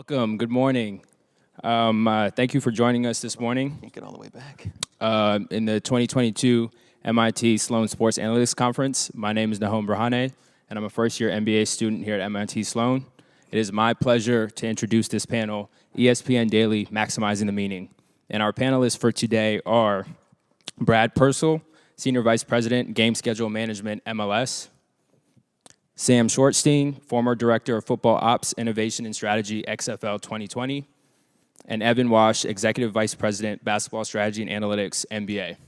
Welcome. Good morning. Thank you for joining us this morning. Can't get all the way back. In the 2022 MIT Sloan Sports Analytics Conference. My name is Nahom Brahane, and I'm a first-year MBA student here at MIT Sloan. It is my pleasure to introduce this panel, ESPN Daily, Maximizing the Meaning. And our panelists for today are Brad Purcell, Senior Vice President, Game Schedule Management, MLS. Sam Shortstein, former Director of Football Ops, Innovation and Strategy, XFL 2020. And Evan Wash, Executive Vice President, Basketball Strategy and Analytics, NBA.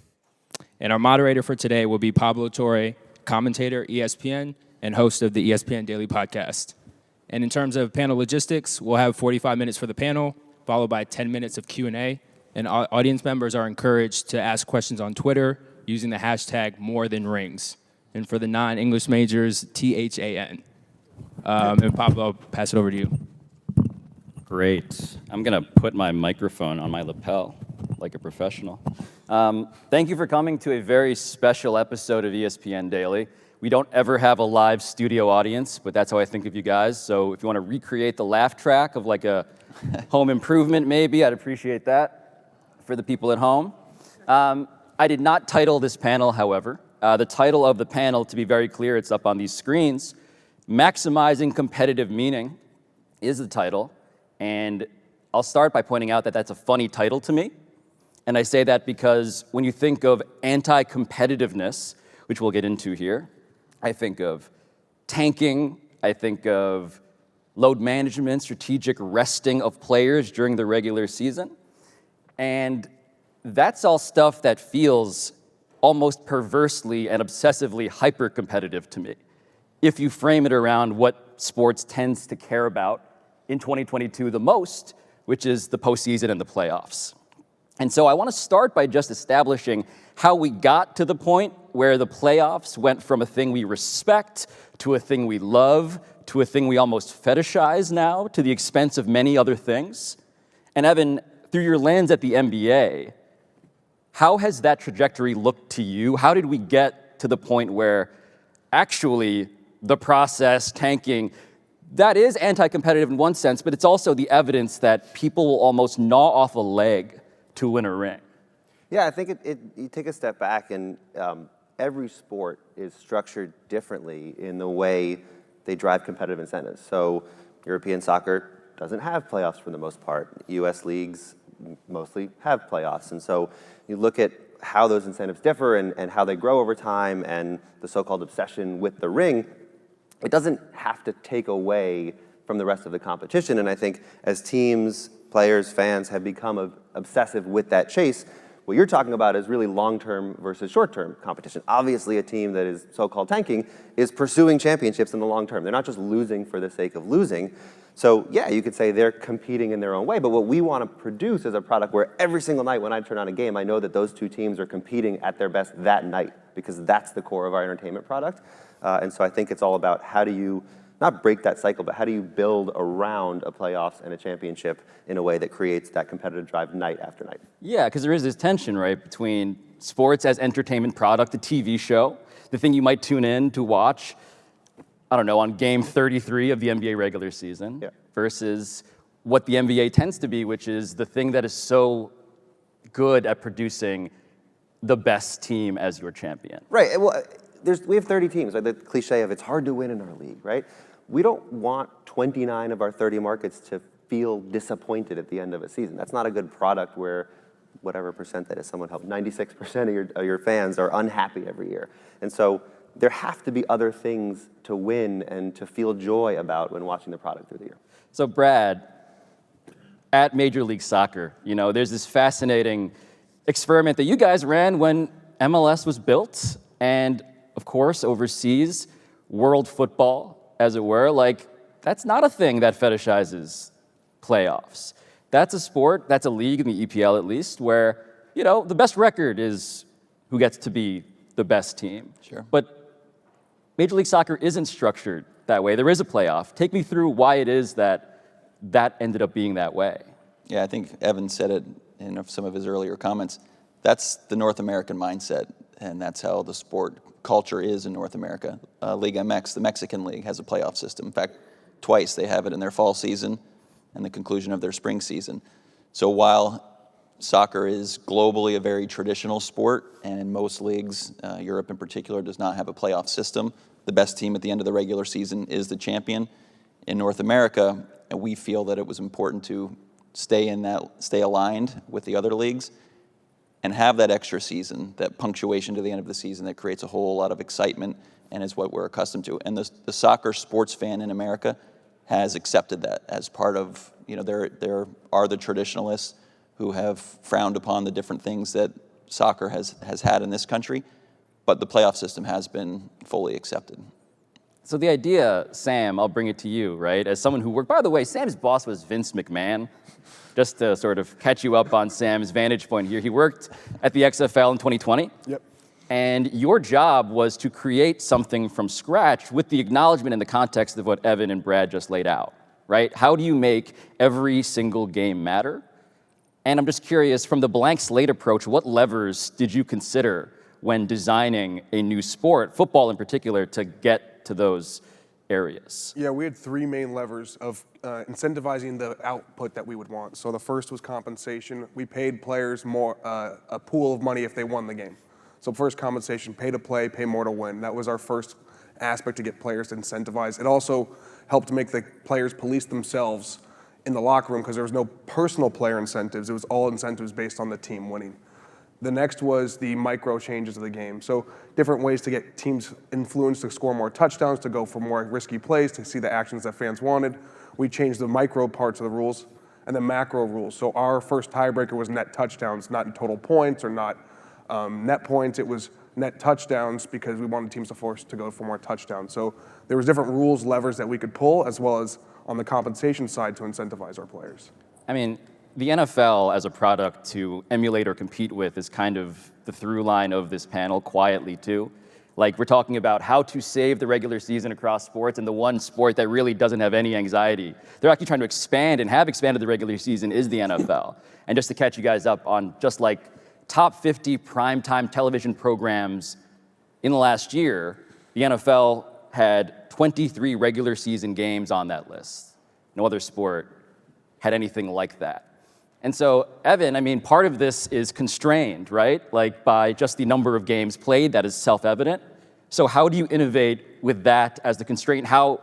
And our moderator for today will be Pablo Torre, commentator, ESPN, and host of the ESPN Daily Podcast. And in terms of panel logistics, we'll have 45 minutes for the panel, followed by 10 minutes of Q&A. And audience members are encouraged to ask questions on Twitter using the hashtag #MoreThanRings. And for the non-English majors, THAN. And Pablo, I'll pass it over to you. Great. I'm going to put my microphone on my lapel like a professional. Thank you for coming to a very special episode of ESPN Daily. We don't ever have a live studio audience, but that's how I think of you guys. So if you want to recreate the laugh track of like a home improvement maybe, I'd appreciate that for the people at home. I did not title this panel, however. The title of the panel, to be very clear, it's up on these screens. Maximizing Competitive Meaning is the title. And I'll start by pointing out that that's a funny title to me. And I say that because when you think of anti-competitiveness, which we'll get into here, I think of tanking, I think of load management, strategic resting of players during the regular season. And that's all stuff that feels almost perversely and obsessively hyper-competitive to me, if you frame it around what sports tends to care about in 2022 the most, which is the postseason and the playoffs. And so I want to start by just establishing how we got to the point where the playoffs went from a thing we respect to a thing we love to a thing we almost fetishize now to the expense of many other things. And Evan, through your lens at the NBA, how has that trajectory looked to you? How did we get to the point where actually the process, tanking, that is anti-competitive in one sense, but it's also the evidence that people will almost gnaw off a leg to win a ring? Yeah, I think you take a step back, and every sport is structured differently in the way they drive competitive incentives. So European soccer doesn't have playoffs for the most part. US leagues mostly have playoffs. And so you look at how those incentives differ and how they grow over time and the so-called obsession with the ring, it doesn't have to take away from the rest of the competition. And I think as teams, players, fans have become obsessive with that chase, what you're talking about is really long-term versus short-term competition. Obviously, a team that is so-called tanking is pursuing championships in the long term. They're not just losing for the sake of losing. So yeah, you could say they're competing in their own way, but what we want to produce is a product where every single night when I turn on a game, I know that those two teams are competing at their best that night, because that's the core of our entertainment product. And so I think it's all about how do you not break that cycle, but how do you build around a playoffs and a championship in a way that creates that competitive drive night after night? Yeah, because there is this tension, right, between sports as entertainment product, the TV show, the thing you might tune in to watch, I don't know, on game 33 of the NBA regular season, versus what the NBA tends to be, which is the thing that is so good at producing the best team as your champion. Right. Well, we have 30 teams. Like the cliche of it's hard to win in our league, right? We don't want 29 of our 30 markets to feel disappointed at the end of a season. That's not a good product where whatever percent that is, someone helped, 96% of your fans are unhappy every year. And so there have to be other things to win and to feel joy about when watching the product through the year. So Brad, at Major League Soccer, you know, there's this fascinating experiment that you guys ran when MLS was built, and of course, overseas, world football, as it were, like, that's not a thing that fetishizes playoffs. That's a sport, that's a league in the EPL at least, where, you know, the best record is who gets to be the best team. Sure. But Major League Soccer isn't structured that way. There is a playoff. Take me through why it is that ended up being that way. Yeah, I think Evan said it in some of his earlier comments. That's the North American mindset, and that's how the sport culture is in North America. League MX, the Mexican league, has a playoff system. In fact, twice they have it in their fall season. and the conclusion of their spring season. So while soccer is globally a very traditional sport, and in most leagues, Europe in particular, does not have a playoff system, the best team at the end of the regular season is the champion. In North America, and we feel that it was important to stay aligned with the other leagues and have that extra season, that punctuation to the end of the season that creates a whole lot of excitement and is what we're accustomed to. And the soccer sports fan in America has accepted that as part of, there are the traditionalists who have frowned upon the different things that soccer has had in this country, but the playoff system has been fully accepted. So the idea, Sam, I'll bring it to you, right? As someone who worked, by the way, Sam's boss was Vince McMahon. Just to sort of catch you up on Sam's vantage point here, he worked at the XFL in 2020. Yep. And your job was to create something from scratch with the acknowledgement in the context of what Evan and Brad just laid out, right? How do you make every single game matter? And I'm just curious, from the blank slate approach, what levers did you consider when designing a new sport, football in particular, to get to those areas? Yeah, we had three main levers of incentivizing the output that we would want. So the first was compensation. We paid players more, a pool of money if they won the game. So first compensation, pay to play, pay more to win. That was our first aspect to get players to incentivize. It also helped make the players police themselves in the locker room because there was no personal player incentives. It was all incentives based on the team winning. The next was the micro changes of the game. So different ways to get teams influenced to score more touchdowns, to go for more risky plays, to see the actions that fans wanted. We changed the micro parts of the rules and the macro rules. So our first tiebreaker was net touchdowns, not in total points or not net points. It was net touchdowns because we wanted teams to force to go for more touchdowns. So there was different rules, levers that we could pull, as well as on the compensation side to incentivize our players. I mean, the NFL as a product to emulate or compete with is kind of the through line of this panel quietly too. Like, we're talking about how to save the regular season across sports, and the one sport that really doesn't have any anxiety. They're actually trying to expand and have expanded the regular season is the NFL. And just to catch you guys up on just like top 50 primetime television programs in the last year, the NFL had 23 regular season games on that list. No other sport had anything like that. And so, Evan, I mean, part of this is constrained, right? Like, by just the number of games played, that is self-evident. So how do you innovate with that as the constraint? How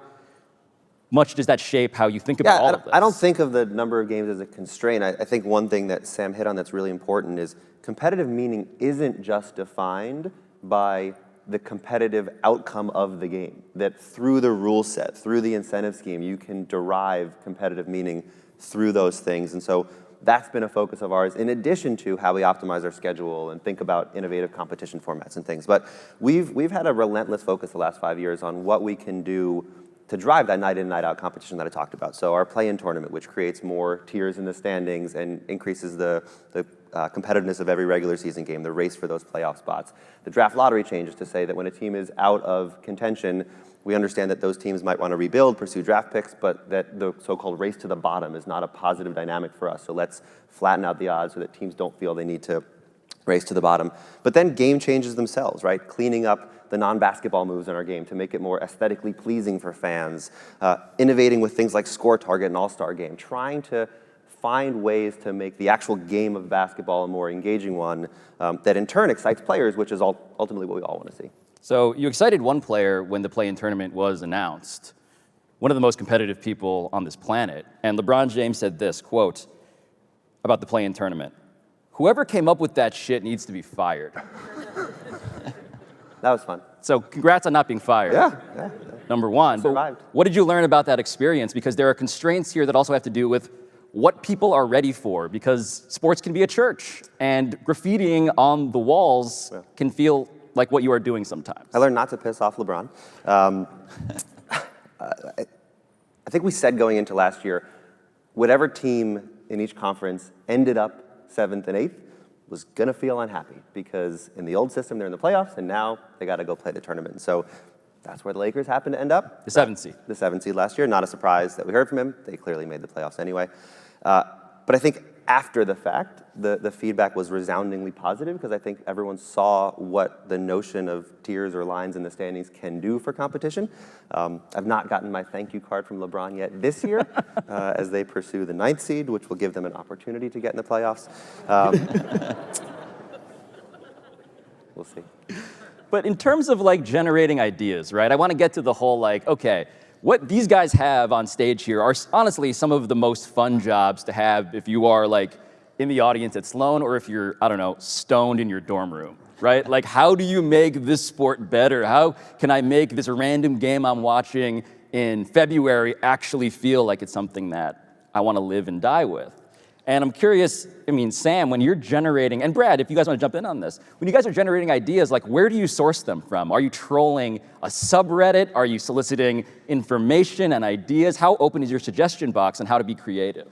much does that shape how you think about all of this? I don't think of the number of games as a constraint. I think one thing that Sam hit on that's really important is competitive meaning isn't just defined by the competitive outcome of the game. That through the rule set, through the incentive scheme, you can derive competitive meaning through those things. And so that's been a focus of ours, in addition to how we optimize our schedule and think about innovative competition formats and things. But we've had a relentless focus the last 5 years on what we can do to drive that night in, night out competition that I talked about. So our play-in tournament, which creates more tiers in the standings and increases the competitiveness of every regular season game, the race for those playoff spots. The draft lottery changes to say that when a team is out of contention, we understand that those teams might want to rebuild, pursue draft picks, but that the so-called race to the bottom is not a positive dynamic for us. So let's flatten out the odds so that teams don't feel they need to race to the bottom. But then game changes themselves, right? Cleaning up the non-basketball moves in our game to make it more aesthetically pleasing for fans, innovating with things like Score Target and All-Star Game, trying to find ways to make the actual game of basketball a more engaging one that in turn excites players, which is ultimately what we all want to see. So you excited one player when the play-in tournament was announced, one of the most competitive people on this planet. And LeBron James said this, quote, about the play-in tournament: "Whoever came up with that shit needs to be fired." That was fun. So congrats on not being fired. Yeah. Number one. Survived. But what did you learn about that experience? Because there are constraints here that also have to do with what people are ready for, because sports can be a church, and graffitiing on the walls can feel like what you are doing sometimes. I learned not to piss off LeBron. I think we said going into last year, whatever team in each conference ended up 7th and 8th was going to feel unhappy, because in the old system they're in the playoffs, and now they got to go play the tournament. So that's where the Lakers happened to end up. The 7th seed. The 7th seed last year. Not a surprise that we heard from him. They clearly made the playoffs anyway. But I think after the fact, the feedback was resoundingly positive because I think everyone saw what the notion of tiers or lines in the standings can do for competition. I've not gotten my thank you card from LeBron yet this year as they pursue the 9th seed, which will give them an opportunity to get in the playoffs. We'll see. But in terms of like generating ideas, right? I want to get to the whole like, okay, what these guys have on stage here are honestly some of the most fun jobs to have if you are like in the audience at Sloan or if you're, I don't know, stoned in your dorm room, right? Like, how do you make this sport better? How can I make this random game I'm watching in February actually feel like it's something that I want to live and die with? And I'm curious, I mean, Sam, when you're generating, and Brad, if you guys want to jump in on this, when you guys are generating ideas, like where do you source them from? Are you trolling a subreddit? Are you soliciting information and ideas? How open is your suggestion box on how to be creative?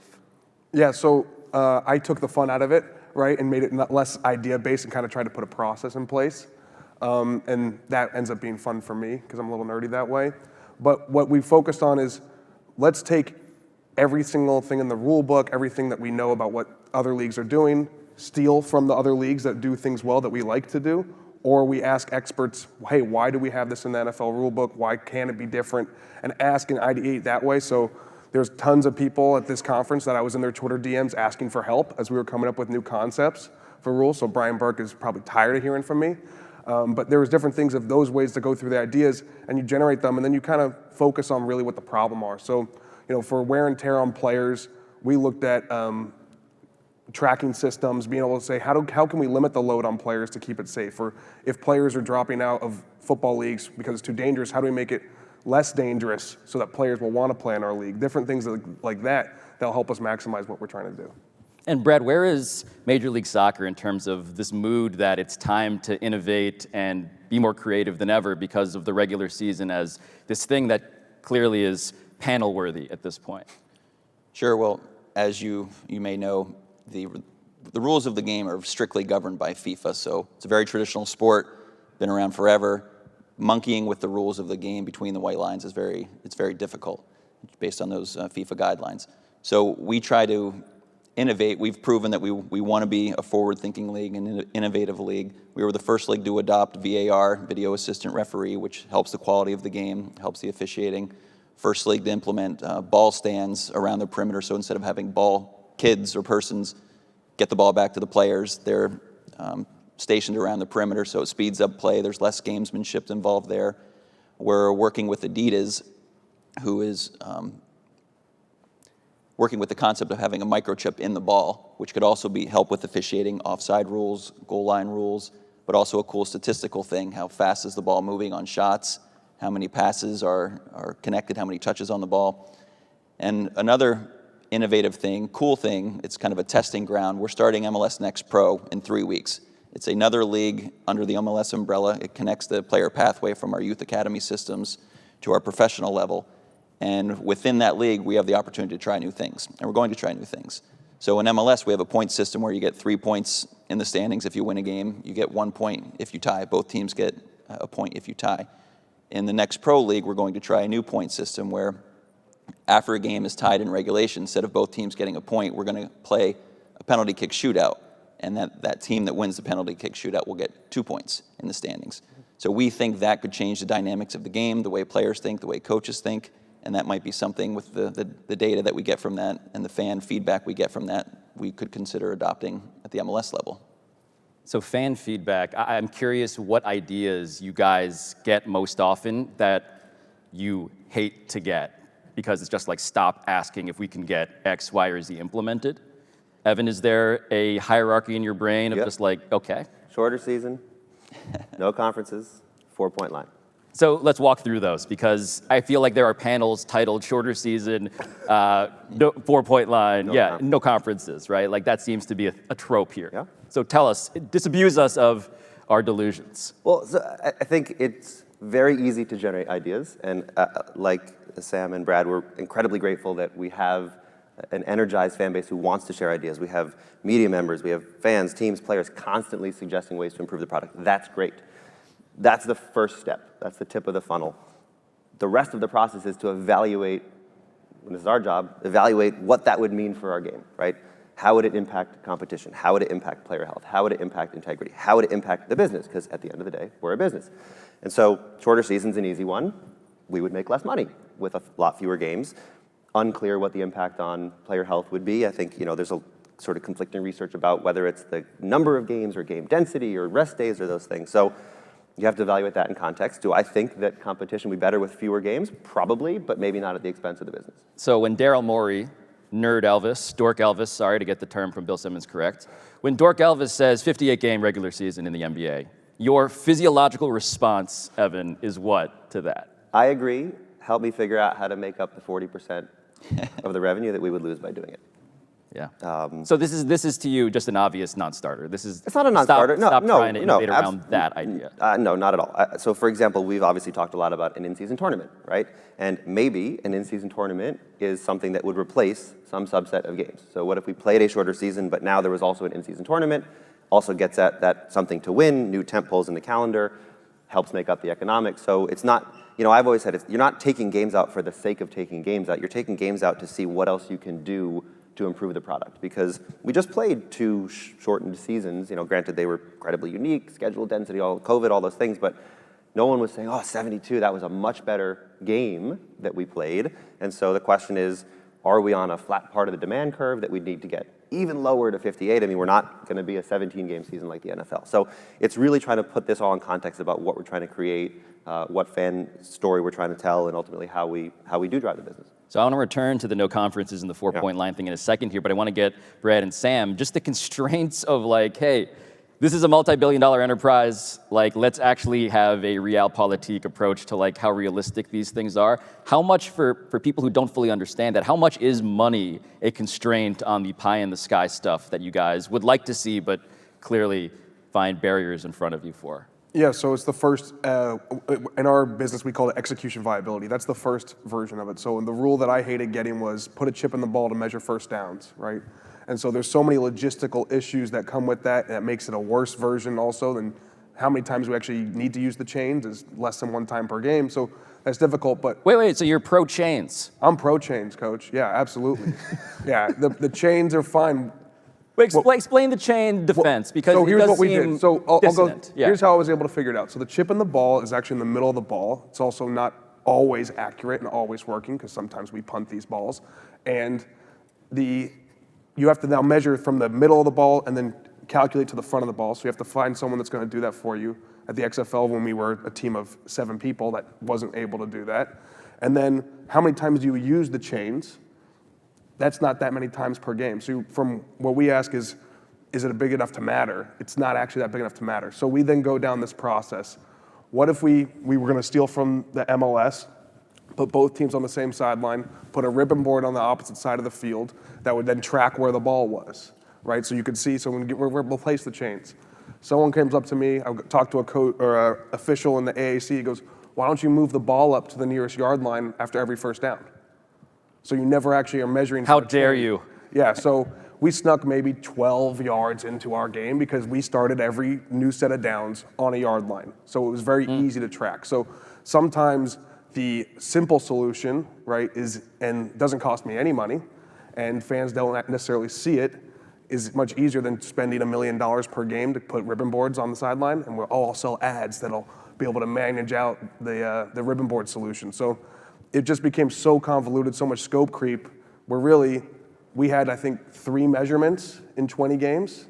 Yeah, so I took the fun out of it, right, and made it less idea-based and kind of tried to put a process in place. And that ends up being fun for me because I'm a little nerdy that way. But what we focused on is let's take every single thing in the rule book, everything that we know about what other leagues are doing, steal from the other leagues that do things well that we like to do, or we ask experts, hey, why do we have this in the NFL rule book? Why can't it be different? And ask and ideate that way. So there's tons of people at this conference that I was in their Twitter DMs asking for help as we were coming up with new concepts for rules. So Brian Burke is probably tired of hearing from me. But there was different things of those ways to go through the ideas, and you generate them, and then you kind of focus on really what the problem are. So, you know, for wear and tear on players, we looked at tracking systems, being able to say, how can we limit the load on players to keep it safe? Or if players are dropping out of football leagues because it's too dangerous, how do we make it less dangerous so that players will want to play in our league? Different things like that'll help us maximize what we're trying to do. And Brad, where is Major League Soccer in terms of this mood that it's time to innovate and be more creative than ever because of the regular season as this thing that clearly is panel worthy at this point? Sure. Well, as you may know, the rules of the game are strictly governed by FIFA. So it's a very traditional sport, been around forever. Monkeying with the rules of the game between the white lines is very difficult based on those FIFA guidelines. So we try to innovate. We've proven that we want to be a forward-thinking league and an innovative league. We were the first league to adopt VAR, video assistant referee, which helps the quality of the game, helps the officiating. First league to implement ball stands around the perimeter, so instead of having ball kids or persons get the ball back to the players, they're stationed around the perimeter, so it speeds up play. There's less gamesmanship involved there. We're working with Adidas, who is working with the concept of having a microchip in the ball, which could also help with officiating, offside rules, goal line rules, but also a cool statistical thing. How fast is the ball moving on shots? How many passes are connected, how many touches on the ball. And another innovative thing, cool thing, it's kind of a testing ground. We're starting MLS Next Pro in 3 weeks. It's another league under the MLS umbrella. It connects the player pathway from our youth academy systems to our professional level. And within that league, we have the opportunity to try new things. And we're going to try new things. So in MLS, we have a point system where you get 3 points in the standings if you win a game. You get 1 point if you tie. Both teams get a point if you tie. In the Next Pro League, we're going to try a new point system where after a game is tied in regulation, instead of both teams getting a point, we're going to play a penalty kick shootout. And that team that wins the penalty kick shootout will get 2 points in the standings. So we think that could change the dynamics of the game, the way players think, the way coaches think, and that might be something with the data that we get from that and the fan feedback we get from that we could consider adopting at the MLS level. So fan feedback, I'm curious what ideas you guys get most often that you hate to get because it's just like stop asking if we can get X, Y, or Z implemented. Evan, is there a hierarchy in your brain of just like, okay? Shorter season, no conferences, 4-point line. So let's walk through those because I feel like there are panels titled shorter season, no 4-point line, no conferences, right? Like that seems to be a trope here. Yeah. So tell us, disabuse us of our delusions. Well, so I think it's very easy to generate ideas. And like Sam and Brad, we're incredibly grateful that we have an energized fan base who wants to share ideas. We have media members, we have fans, teams, players constantly suggesting ways to improve the product. That's great. That's the first step. That's the tip of the funnel. The rest of the process is to evaluate, and this is our job, evaluate what that would mean for our game, right? how would it impact competition? How would it impact player health? How would it impact integrity? How would it impact the business? Because at the end of the day, we're a business. And so shorter season's an easy one. We would make less money with a lot fewer games. Unclear what the impact on player health would be. I think, there's a sort of conflicting research about whether it's the number of games or game density or rest days or those things. So you have to evaluate that in context. Do I think that competition would be better with fewer games? Probably, but maybe not at the expense of the business. So when Daryl Morey, Dork Elvis, sorry to get the term from Bill Simmons correct, when Dork Elvis says 58-game regular season in the NBA, your physiological response, Evan, is what to that? I agree. Help me figure out how to make up the 40% of the revenue that we would lose by doing it. Yeah. So this is to you just an obvious non-starter. It's not a non-starter. Stop trying to innovate around that idea. No, not at all. So for example, we've obviously talked a lot about an in-season tournament, right? And maybe an in-season tournament is something that would replace some subset of games. So what if we played a shorter season, but now there was also an in-season tournament, also gets at that something to win, new tent poles in the calendar, helps make up the economics. So it's not, I've always said you're not taking games out for the sake of taking games out. You're taking games out to see what else you can do to improve the product, because we just played 2 shortened seasons. Granted they were incredibly unique, schedule density, all COVID, all those things, but no one was saying, 72, that was a much better game that we played. And so the question is, are we on a flat part of the demand curve that we need to get even lower to 58? I mean, we're not going to be a 17-game season like the NFL. So it's really trying to put this all in context about what we're trying to create, what fan story we're trying to tell, and ultimately how we do drive the business. So I want to return to the no conferences and the 4-point line thing in a second here, but I want to get Brad and Sam, just the constraints of hey, this is a multi-billion-dollar enterprise, let's actually have a realpolitik approach to how realistic these things are. How much, for people who don't fully understand that, how much is money a constraint on the pie-in-the-sky stuff that you guys would like to see, but clearly find barriers in front of you for? Yeah, so it's the first, in our business we call it execution viability. That's the first version of it. So the rule that I hated getting was put a chip in the ball to measure first downs, right? And so there's so many logistical issues that come with that, and that makes it a worse version also than how many times we actually need to use the chains is less than 1 time per game. So that's difficult, but... Wait, so you're pro chains? I'm pro chains, coach. Yeah, absolutely. Yeah, the chains are fine. Wait, explain the chain defense, because so here's it does what we seem did. So I'll go. Yeah. Here's how I was able to figure it out. So the chip in the ball is actually in the middle of the ball. It's also not always accurate and always working, because sometimes we punt these balls. And you have to now measure from the middle of the ball and then calculate to the front of the ball. So you have to find someone that's going to do that for you. At the XFL, when we were a team of 7 people, that wasn't able to do that. And then how many times do you use the chains? That's not that many times per game. So from what we ask is it big enough to matter? It's not actually that big enough to matter. So we then go down this process. What if we were going to steal from the MLS, put both teams on the same sideline, put a ribbon board on the opposite side of the field that would then track where the ball was, right? So you could see, so we'll replace the chains. Someone comes up to me, I talk to a coach or an official in the AAC, he goes, why don't you move the ball up to the nearest yard line after every first down? So you never actually are measuring. How dare you? Yeah, so we snuck maybe 12 yards into our game because we started every new set of downs on a yard line. So it was very easy to track. So sometimes the simple solution, right, and doesn't cost me any money, and fans don't necessarily see it, is much easier than spending $1 million per game to put ribbon boards on the sideline, and I'll sell ads that'll be able to manage out the ribbon board solution. So it just became so convoluted, so much scope creep, where we had, I think, 3 measurements in 20 games.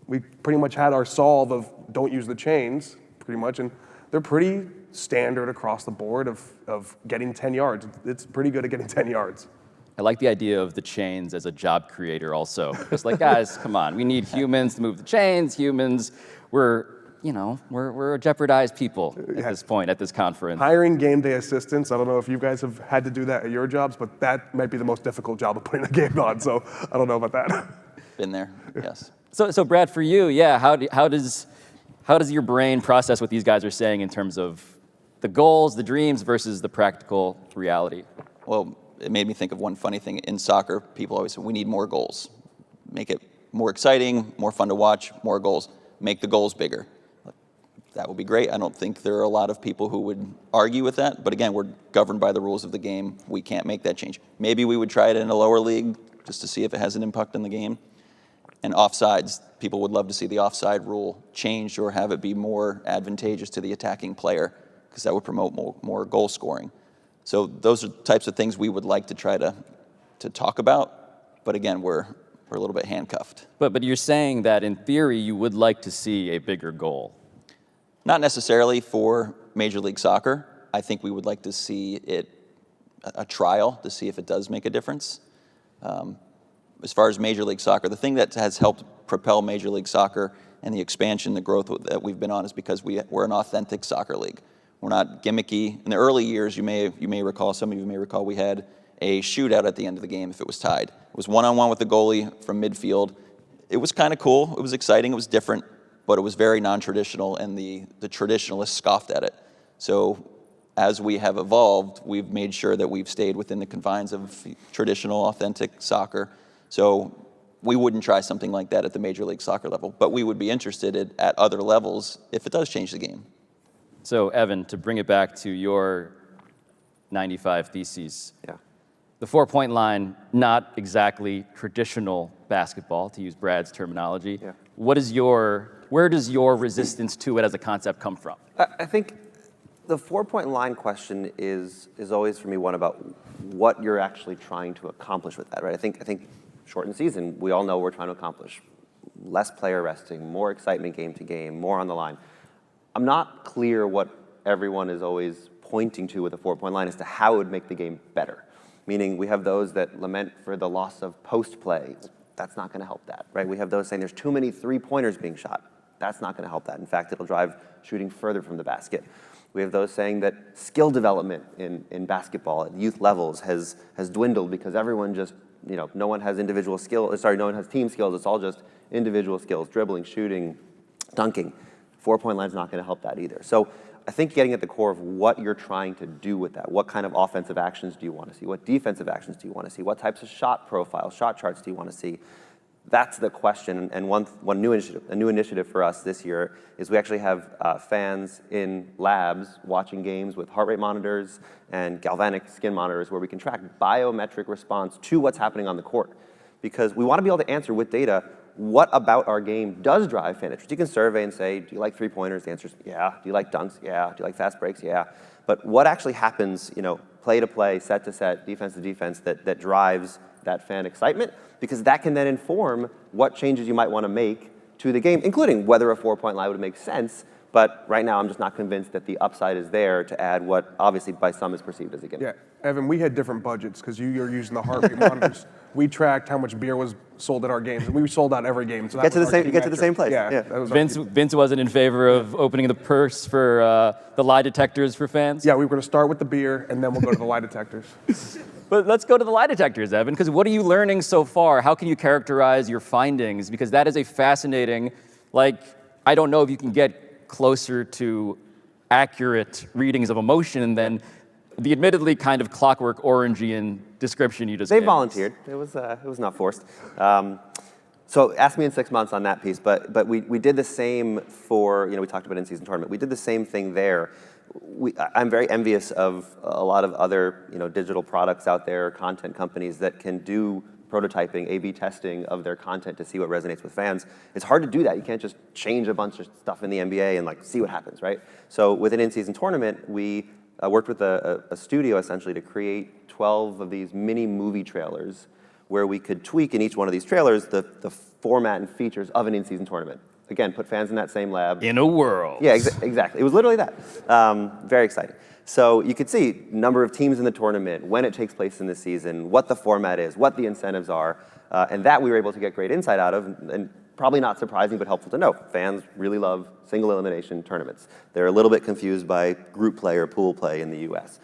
We pretty much had our solve of don't use the chains, pretty much, and they're pretty standard across the board of getting 10 yards. It's pretty good at getting 10 yards. I like the idea of the chains as a job creator also. It's guys, come on, we need humans to move the chains. Humans, we're a jeopardized people at this point, at this conference. Hiring game day assistants, I don't know if you guys have had to do that at your jobs, but that might be the most difficult job of putting a game on, so I don't know about that. Been there, yes. So Brad, for you, yeah, how does your brain process what these guys are saying in terms of the goals, the dreams versus the practical reality? Well, it made me think of one funny thing. In soccer, people always say, we need more goals. Make it more exciting, more fun to watch, more goals. Make the goals bigger. That would be great. I don't think there are a lot of people who would argue with that. But again, we're governed by the rules of the game. We can't make that change. Maybe we would try it in a lower league just to see if it has an impact on the game. And offsides, people would love to see the offside rule changed or have it be more advantageous to the attacking player, because that would promote more goal scoring. So those are types of things we would like to try to talk about. But again, we're a little bit handcuffed. But you're saying that in theory you would like to see a bigger goal. Not necessarily for Major League Soccer. I think we would like to see a trial to see if it does make a difference. As far as Major League Soccer, the thing that has helped propel Major League Soccer and the expansion, the growth that we've been on is because we're an authentic soccer league. We're not gimmicky. In the early years, you may recall, some of you may recall, we had a shootout at the end of the game if it was tied. It was one-on-one with the goalie from midfield. It was kind of cool. It was exciting. It was different, but it was very non-traditional, and the traditionalists scoffed at it. So as we have evolved, we've made sure that we've stayed within the confines of traditional, authentic soccer. So we wouldn't try something like that at the Major League Soccer level, but we would be interested at other levels if it does change the game. So Evan, to bring it back to your 95 theses. Yeah. The 4-point line, not exactly traditional basketball, to use Brad's terminology. Yeah. Where does your resistance to it as a concept come from? I think the 4-point line question is always for me one about what you're actually trying to accomplish with that, right? I think shortened season, we all know what we're trying to accomplish. Less player resting, more excitement game to game, more on the line. I'm not clear what everyone is always pointing to with the 4-point line as to how it would make the game better. Meaning we have those that lament for the loss of post play. That's not going to help that, right? We have those saying there's too many three-pointers being shot. That's not going to help that. In fact, it'll drive shooting further from the basket. We have those saying that skill development in basketball at youth levels has dwindled because everyone just, no one has individual skill. No one has team skills. It's all just individual skills, dribbling, shooting, dunking. 4-point line's not going to help that either. So I think getting at the core of what you're trying to do with that. What kind of offensive actions do you want to see? What defensive actions do you want to see? What types of shot profiles, shot charts do you want to see? That's the question. And a new initiative for us this year is we actually have fans in labs watching games with heart rate monitors and galvanic skin monitors where we can track biometric response to what's happening on the court. Because we want to be able to answer with data what about our game does drive fan interest. You can survey and say, do you like three-pointers? The answer is yeah. Do you like dunks? Yeah. Do you like fast breaks? Yeah. But what actually happens, play to play, set to set, defense to defense that drives that fan excitement? Because that can then inform what changes you might want to make to the game, including whether a 4-point line would make sense. But right now, I'm just not convinced that the upside is there to add what obviously by some is perceived as a gimmick. Yeah, Evan, we had different budgets because you're using the heart rate monitors. We tracked how much beer was sold at our games, and we sold out every game. So you get to the same place. Yeah. Vince wasn't in favor of opening the purse for the lie detectors for fans? Yeah, we were going to start with the beer, and then we'll go to the lie detectors. But let's go to the lie detectors, Evan, because what are you learning so far? How can you characterize your findings? Because that is a fascinating, I don't know if you can get closer to accurate readings of emotion than the admittedly kind of Clockwork Orangian description you just gave. They volunteered. It was not forced. So ask me in 6 months on that piece. But we did the same for, we talked about in-season tournament. We did the same thing there. I'm very envious of a lot of other digital products out there, content companies that can do prototyping, A/B testing of their content to see what resonates with fans. It's hard to do that. You can't just change a bunch of stuff in the NBA and see what happens, right? So with an in-season tournament, we worked with a studio essentially to create 12 of these mini movie trailers where we could tweak in each one of these trailers the format and features of an in-season tournament. Again, put fans in that same lab. In a world. Yeah, exactly. It was literally that. Very exciting. So you could see number of teams in the tournament, when it takes place in the season, what the format is, what the incentives are, and that we were able to get great insight out of, and probably not surprising but helpful to know. Fans really love single elimination tournaments. They're a little bit confused by group play or pool play in the US.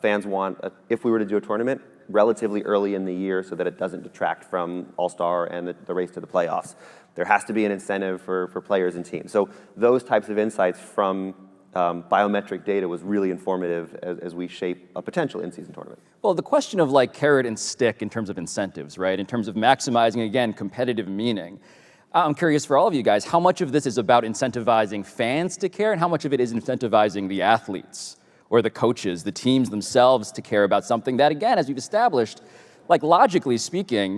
Fans want, if we were to do a tournament, relatively early in the year so that it doesn't detract from All-Star and the race to the playoffs. There has to be an incentive for players and teams. So those types of insights from biometric data was really informative as we shape a potential in-season tournament. Well, the question of carrot and stick in terms of incentives, right? In terms of maximizing, again, competitive meaning. I'm curious for all of you guys, how much of this is about incentivizing fans to care and how much of it is incentivizing the athletes or the coaches, the teams themselves to care about something that, again, as we've established, like logically speaking,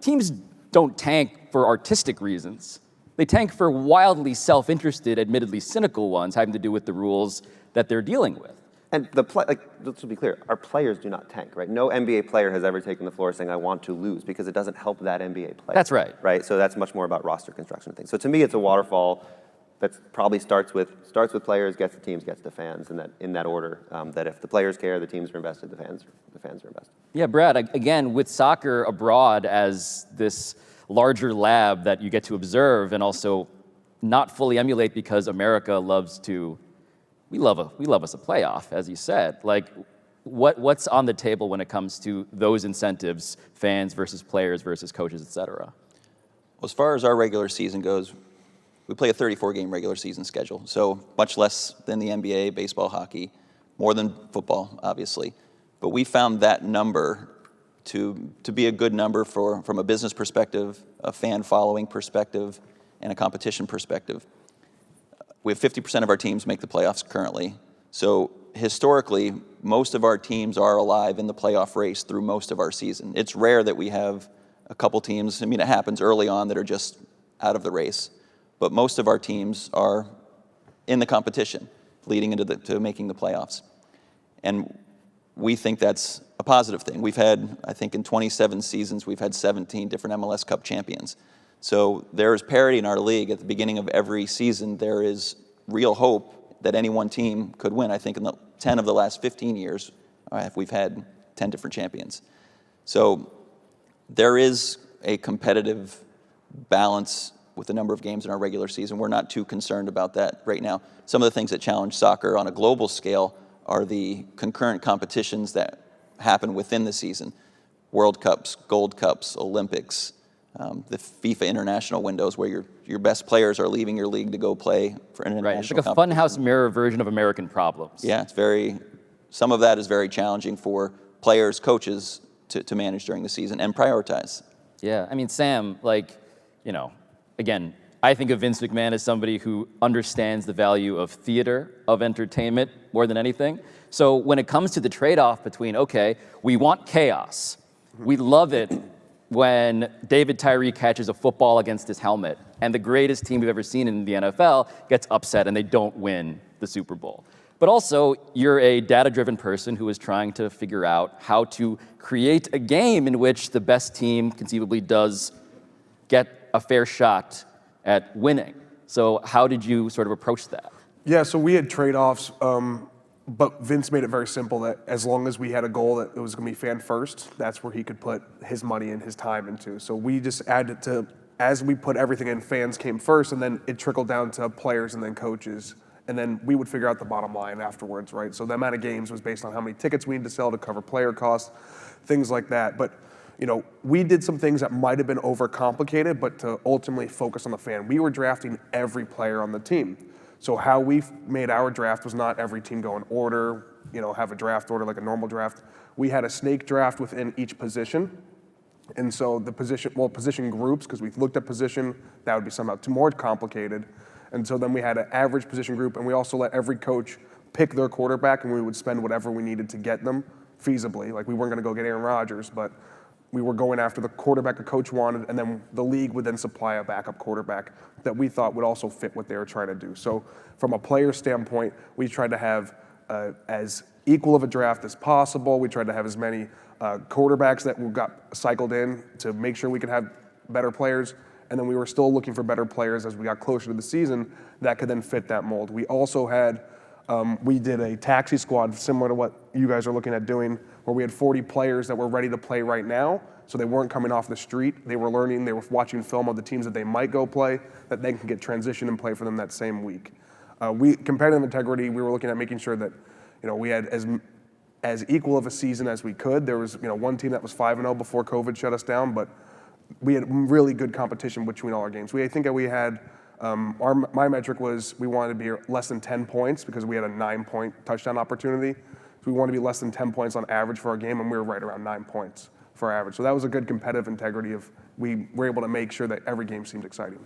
teams don't tank for artistic reasons. They tank for wildly self-interested, admittedly cynical ones having to do with the rules that they're dealing with. And let's be clear, our players do not tank, right? No NBA player has ever taken the floor saying, I want to lose, because it doesn't help that NBA player. That's right. Right? So that's much more about roster construction and things. So to me, it's a waterfall that probably starts with players, gets to teams, gets to fans, and that in that order. That if the players care, the teams are invested, the fans are invested. Yeah, Brad, again, with soccer abroad as this larger lab that you get to observe and also not fully emulate because America loves to, we love us a playoff, as you said. Like, what's on the table when it comes to those incentives, fans versus players versus coaches, et cetera? Well, as far as our regular season goes, we play a 34-game regular season schedule, so much less than the NBA, baseball, hockey, more than football, obviously. But we found that number to be a good number from a business perspective, a fan following perspective, and a competition perspective. We have 50% of our teams make the playoffs currently. So historically, most of our teams are alive in the playoff race through most of our season. It's rare that we have a couple teams, it happens early on, that are just out of the race. But most of our teams are in the competition leading into to making the playoffs. And we think that's a positive thing. We've had, I think in 27 seasons, we've had 17 different MLS Cup champions. So there is parity in our league. At the beginning of every season, there is real hope that any one team could win. I think in the 10 of the last 15 years, we've had 10 different champions. So there is a competitive balance with the number of games in our regular season. We're not too concerned about that right now. Some of the things that challenge soccer on a global scale are the concurrent competitions that happen within the season. World Cups, Gold Cups, Olympics, the FIFA international windows where your best players are leaving your league to go play for an international Right, it's like a funhouse mirror version of American problems. Yeah, some of that is very challenging for players, coaches to manage during the season and prioritize. Yeah, Sam, again, I think of Vince McMahon as somebody who understands the value of theater, of entertainment, more than anything. So when it comes to the trade-off between, okay, we want chaos. We love it when David Tyree catches a football against his helmet and the greatest team we've ever seen in the NFL gets upset and they don't win the Super Bowl. But also, you're a data-driven person who is trying to figure out how to create a game in which the best team conceivably does get a fair shot at winning. So how did you sort of approach that? Yeah, so we had trade-offs, but Vince made it very simple that as long as we had a goal that it was going to be fan first, that's where he could put his money and his time into. So we just added to, as we put everything in, fans came first, and then it trickled down to players and then coaches. And then we would figure out the bottom line afterwards, right? So the amount of games was based on how many tickets we needed to sell to cover player costs, things like that. But we did some things that might have been overcomplicated, but to ultimately focus on the fan. We were drafting every player on the team. So how we made our draft was not every team go in order, have a draft order like a normal draft. We had a snake draft within each position. And so the position groups, because we looked at position, that would be somehow more complicated. And so then we had an average position group, and we also let every coach pick their quarterback, and we would spend whatever we needed to get them feasibly. Like, we weren't going to go get Aaron Rodgers, but we were going after the quarterback the coach wanted, and then the league would then supply a backup quarterback that we thought would also fit what they were trying to do. So from a player standpoint, we tried to have as equal of a draft as possible. We tried to have as many quarterbacks that got cycled in to make sure we could have better players. And then we were still looking for better players as we got closer to the season that could then fit that mold. We also had, we did a taxi squad similar to what you guys are looking at doing, where we had 40 players that were ready to play right now. So they weren't coming off the street. They were learning, they were watching film of the teams that they might go play, that they can get transitioned and play for them that same week. Competitive integrity, we were looking at making sure that we had as equal of a season as we could. There was one team that was 5-0 before COVID shut us down, but we had really good competition between all our games. I think that we had, my metric was we wanted to be less than 10 points because we had a 9-point touchdown opportunity. So we wanted to be less than 10 points on average for our game, and we were right around 9 points for our average. So that was a good competitive integrity of we were able to make sure that every game seemed exciting.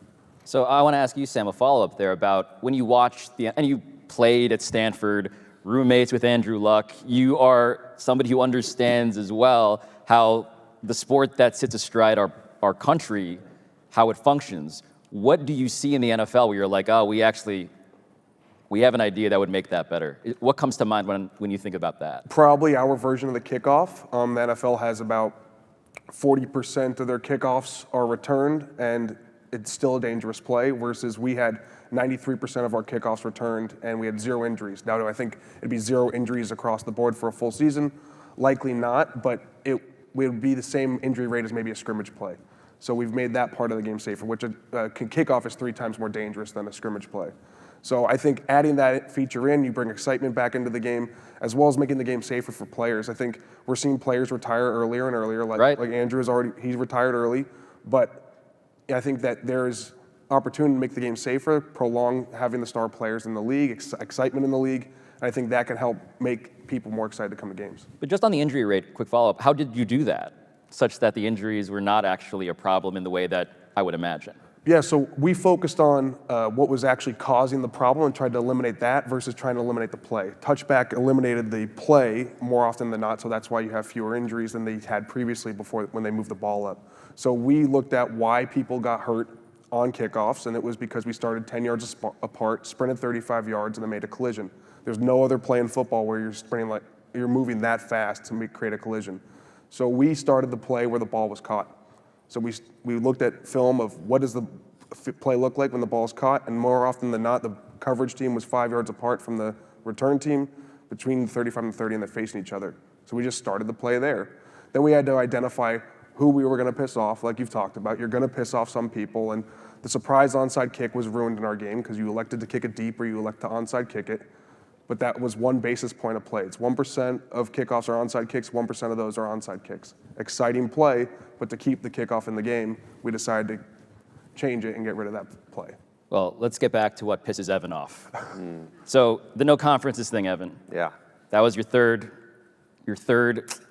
So I want to ask you, Sam, a follow-up there about when you watched and you played at Stanford, roommates with Andrew Luck, you are somebody who understands as well how the sport that sits astride our country, how it functions. What do you see in the NFL where you're like, oh, we have an idea that would make that better? What comes to mind when you think about that? Probably our version of the kickoff. The NFL has about 40% of their kickoffs are returned, and it's still a dangerous play, versus we had 93% of our kickoffs returned, and we had 0 injuries. Now, do I think it'd be 0 injuries across the board for a full season? Likely not, but it would be the same injury rate as maybe a scrimmage play. So we've made that part of the game safer, which a kickoff is 3 times more dangerous than a scrimmage play. So I think adding that feature in, you bring excitement back into the game, as well as making the game safer for players. I think we're seeing players retire earlier and earlier, like Andrew he's retired early, but I think that there's opportunity to make the game safer, prolong having the star players in the league, excitement in the league, and I think that can help make people more excited to come to games. But just on the injury rate, quick follow-up, how did you do that, such that the injuries were not actually a problem in the way that I would imagine? Yeah, so we focused on what was actually causing the problem and tried to eliminate that versus trying to eliminate the play. Touchback eliminated the play more often than not, so that's why you have fewer injuries than they had previously before when they moved the ball up. So we looked at why people got hurt on kickoffs, and it was because we started 10 yards apart, sprinted 35 yards, and then made a collision. There's no other play in football where you're sprinting like you're moving that fast to create a collision. So we started the play where the ball was caught. So we looked at film of what does the play look like when the ball is caught, and more often than not, the coverage team was 5 yards apart from the return team, between 35 and 30, and they're facing each other. So we just started the play there. Then we had to identify who we were going to piss off, like you've talked about. You're going to piss off some people, and the surprise onside kick was ruined in our game because you elected to kick it deep or you elect to onside kick it. But that was 1 basis point of play. It's 1% of kickoffs are onside kicks, 1% of those are onside kicks. Exciting play, but to keep the kickoff in the game, we decided to change it and get rid of that play. Well, let's get back to what pisses Evan off. So the no conferences thing, Evan. Yeah. That was your third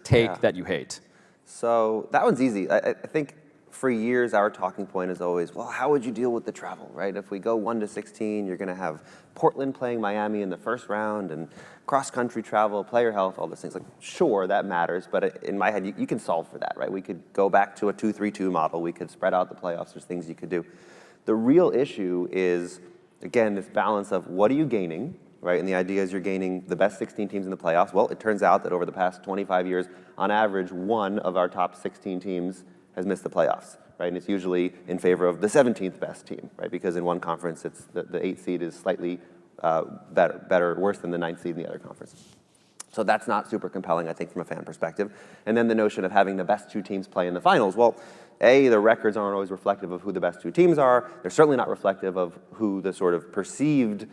take that you hate. So that one's easy. I think for years our talking point is always, well, how would you deal with the travel, right? If we go 1-16, you're going to have Portland playing Miami in the first round, and cross-country travel, player health, all those things. Like, sure, that matters, but in my head, you can solve for that, right? We could go back to a 2-3-2 model. We could spread out the playoffs. There's things you could do. The real issue is, again, this balance of what are you gaining, right? And the idea is you're gaining the best 16 teams in the playoffs. Well, it turns out that over the past 25 years, on average, 1 of our top 16 teams has missed the playoffs, right? And it's usually in favor of the 17th best team, right? Because in one conference, it's the 8th seed is slightly worse than the 9th seed in the other conference. So that's not super compelling, I think, from a fan perspective. And then the notion of having the best 2 teams play in the finals. Well, the records aren't always reflective of who the best 2 teams are. They're certainly not reflective of who the sort of perceived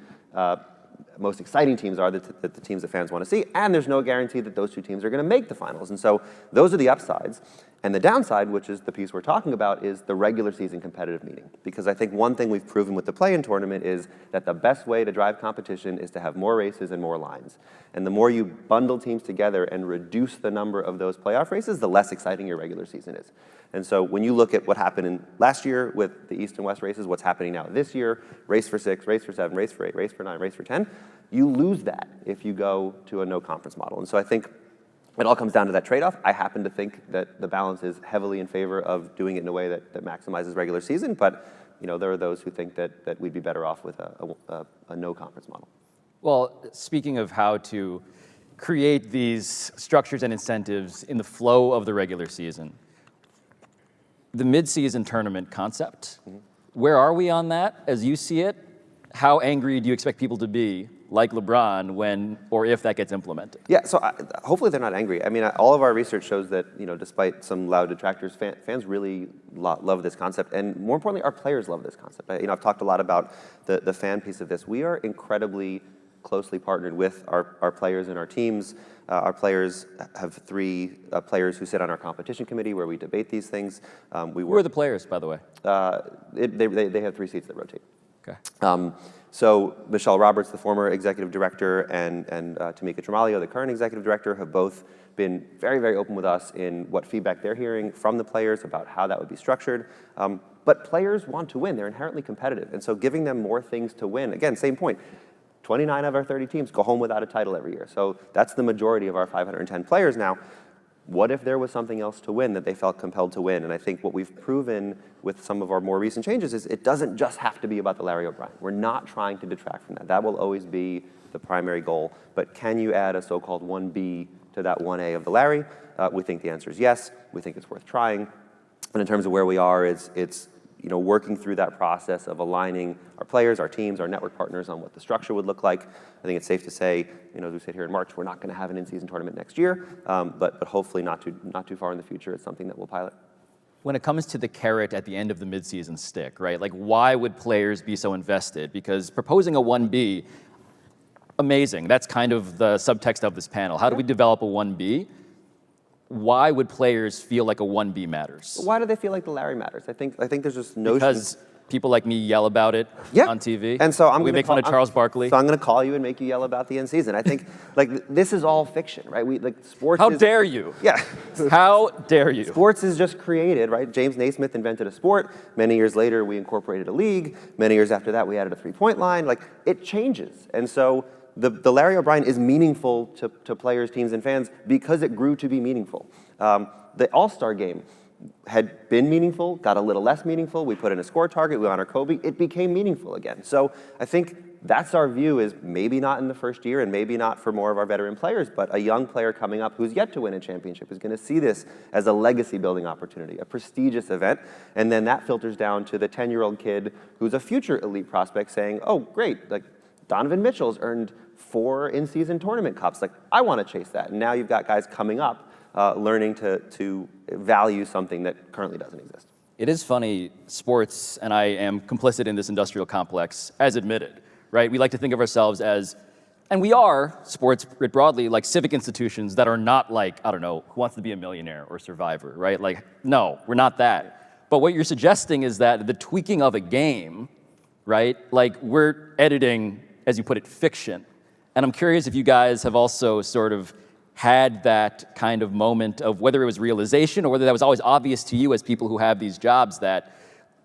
most exciting teams are that the teams that fans want to see, and there's no guarantee that those 2 teams are going to make the finals. And so those are the upsides. And the downside, which is the piece we're talking about, is the regular season competitive meeting. Because I think one thing we've proven with the play-in tournament is that the best way to drive competition is to have more races and more lines. And the more you bundle teams together and reduce the number of those playoff races, the less exciting your regular season is. And so when you look at what happened last year with the East and West races, what's happening now this year, race for 6, race for 7, race for 8, race for 9, race for 10, you lose that if you go to a no-conference model. And so I think it all comes down to that trade-off. I happen to think that the balance is heavily in favor of doing it in a way that maximizes regular season, but there are those who think that we'd be better off with a no-conference model. Well, speaking of how to create these structures and incentives in the flow of the regular season, the midseason tournament concept, where are we on that as you see it? How angry do you expect people to be, like LeBron, when or if that gets implemented? Yeah, so hopefully they're not angry. I mean, all of our research shows that, despite some loud detractors, fans really love this concept. And more importantly, our players love this concept. I've talked a lot about the fan piece of this. We are incredibly closely partnered with our players and our teams. Our players have 3 players who sit on our competition committee where we debate these things. Who are the players, by the way? They have 3 seats that rotate. Okay. So Michelle Roberts, the former executive director, and Tamika Tremalio, the current executive director, have both been very, very open with us in what feedback they're hearing from the players about how that would be structured. But players want to win. They're inherently competitive. And so giving them more things to win, again, same point. 29 of our 30 teams go home without a title every year. So that's the majority of our 510 players now. what if there was something else to win that they felt compelled to win? And I think what we've proven with some of our more recent changes is it doesn't just have to be about the Larry O'Brien. We're not trying to detract from that. That will always be the primary goal. But can you add a so-called 1B to that 1A of the Larry? We think the answer is yes. We think it's worth trying. And in terms of where we are, it's working through that process of aligning our players, our teams, our network partners on what the structure would look like. I think it's safe to say, as we sit here in March, we're not going to have an in-season tournament next year, but hopefully not too far in the future. It's something that we'll pilot. When it comes to the carrot at the end of the midseason stick, right? Like, why would players be so invested? Because proposing a 1B, amazing. That's kind of the subtext of this panel. How do we develop a 1B? Why would players feel like a 1B matters? Why do they feel like the Larry matters? I think there's this notion. Because people like me yell about it on TV. And so we make fun of Charles Barkley. So I'm going to call you and make you yell about the end season. I think this is all fiction, right? Sports. How dare you? Yeah. How dare you? Sports is just created, right? James Naismith invented a sport. Many years later, we incorporated a league. Many years after that, we added a 3-point line. It changes. And so the Larry O'Brien is meaningful to players, teams, and fans because it grew to be meaningful. The All-Star game had been meaningful, got a little less meaningful. We put in a score target, we honor Kobe. It became meaningful again. So I think that's our view, is maybe not in the first year and maybe not for more of our veteran players, but a young player coming up who's yet to win a championship is going to see this as a legacy-building opportunity, a prestigious event. And then that filters down to the 10-year-old kid who's a future elite prospect saying, oh, great, Donovan Mitchell's earned 4 in-season tournament cups. I want to chase that. And now you've got guys coming up learning to value something that currently doesn't exist. It is funny, sports, and I am complicit in this industrial complex, as admitted, right? We like to think of ourselves as, and we are, sports broadly, like civic institutions that are not like, I don't know, Who Wants to Be a Millionaire or Survivor, right? No, we're not that. But what you're suggesting is that the tweaking of a game, right? We're editing, as you put it, fiction. And I'm curious if you guys have also sort of had that kind of moment of whether it was realization or whether that was always obvious to you as people who have these jobs that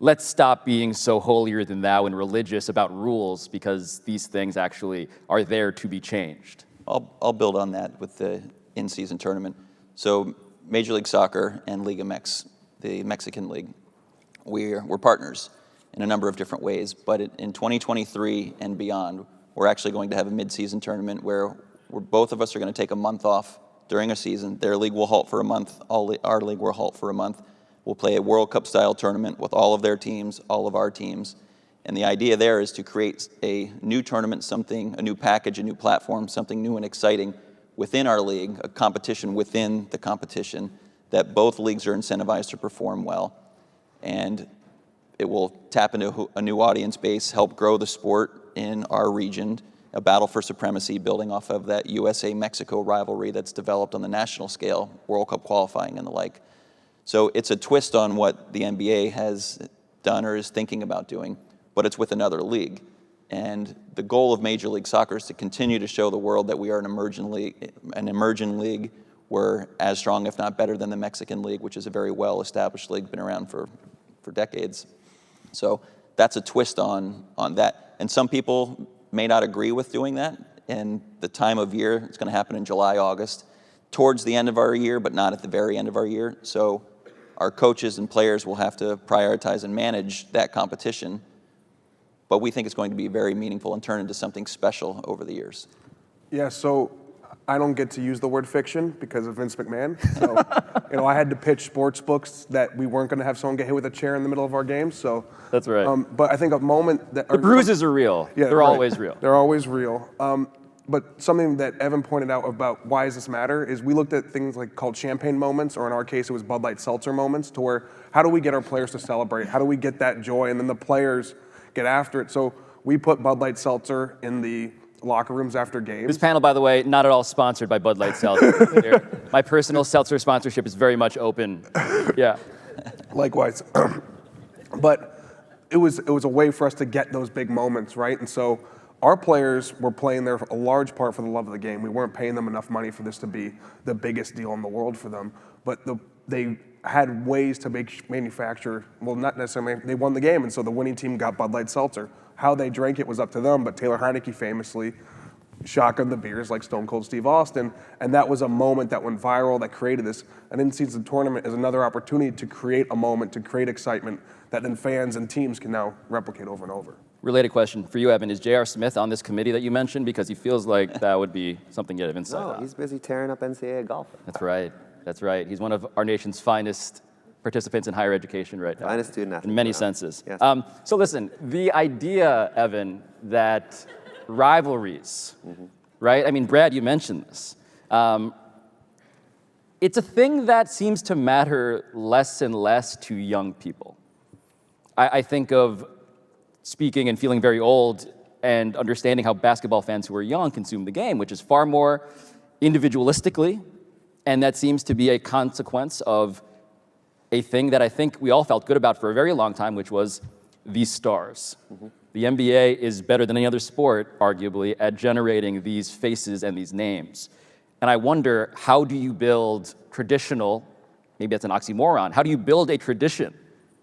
let's stop being so holier than thou and religious about rules because these things actually are there to be changed. I'll build on that with the in-season tournament. So Major League Soccer and Liga MX, the Mexican League, we're partners in a number of different ways. But in 2023 and beyond, we're actually going to have a mid-season tournament where both of us are going to take a month off during a season. Their league will halt for a month. Our league will halt for a month. We'll play a World Cup-style tournament with all of their teams, all of our teams. And the idea there is to create a new tournament, a new package, a new platform, something new and exciting within our league, a competition within the competition that both leagues are incentivized to perform well. And it will tap into a new audience base, help grow the sport in our region, a battle for supremacy building off of that USA-Mexico rivalry that's developed on the national scale, World Cup qualifying and the like. So it's a twist on what the NBA has done or is thinking about doing, but it's with another league. And the goal of Major League Soccer is to continue to show the world that we are an emerging league. We're as strong, if not better, than the Mexican League, which is a very well-established league, been around for decades. So that's a twist on that. And some people may not agree with doing that. And the time of year, it's going to happen in July, August, towards the end of our year, but not at the very end of our year. So our coaches and players will have to prioritize and manage that competition. But we think it's going to be very meaningful and turn into something special over the years. Yeah, so I don't get to use the word fiction because of Vince McMahon. So, I had to pitch sports books that we weren't going to have someone get hit with a chair in the middle of our games. So that's right. But I think a moment that the bruises are real. Yeah, they're always real. They're always real. But something that Evan pointed out about why does this matter is we looked at things called champagne moments, or in our case it was Bud Light Seltzer moments, to where how do we get our players to celebrate? How do we get that joy? And then the players get after it. So we put Bud Light Seltzer in the locker rooms after games. This panel, by the way, not at all sponsored by Bud Light Seltzer. My personal seltzer sponsorship is very much open. Yeah. Likewise. But it was a way for us to get those big moments, right? And so our players were playing there a large part for the love of the game. We weren't paying them enough money for this to be the biggest deal in the world for them. But they had ways to manufacture, well, not necessarily, they won the game, and so the winning team got Bud Light Seltzer. How they drank it was up to them, but Taylor Heineke famously shotgun the beers like Stone Cold Steve Austin, and that was a moment that went viral that created this. An in-season tournament is another opportunity to create a moment, to create excitement that then fans and teams can now replicate over and over. Related question for you, Evan. Is J.R. Smith on this committee that you mentioned? Because he feels like that would be something you have insight No, on. he's busy tearing up NCAA golf. That's right. That's right. He's one of our nation's finest participants in higher education right now. Finest student athlete in many around. senses. Yes. So listen, the idea, Evan, that rivalries, right? I mean, Brad, you mentioned this. It's a thing that seems to matter less and less to young people. I think of speaking and feeling very old and understanding how basketball fans who are young consume the game, which is far more individualistically, and that seems to be a consequence of a thing that I think we all felt good about for a very long time, which was these stars. The NBA is better than any other sport, arguably, at generating these faces and these names. And I wonder, how do you build traditional, maybe that's an oxymoron, how do you build a tradition,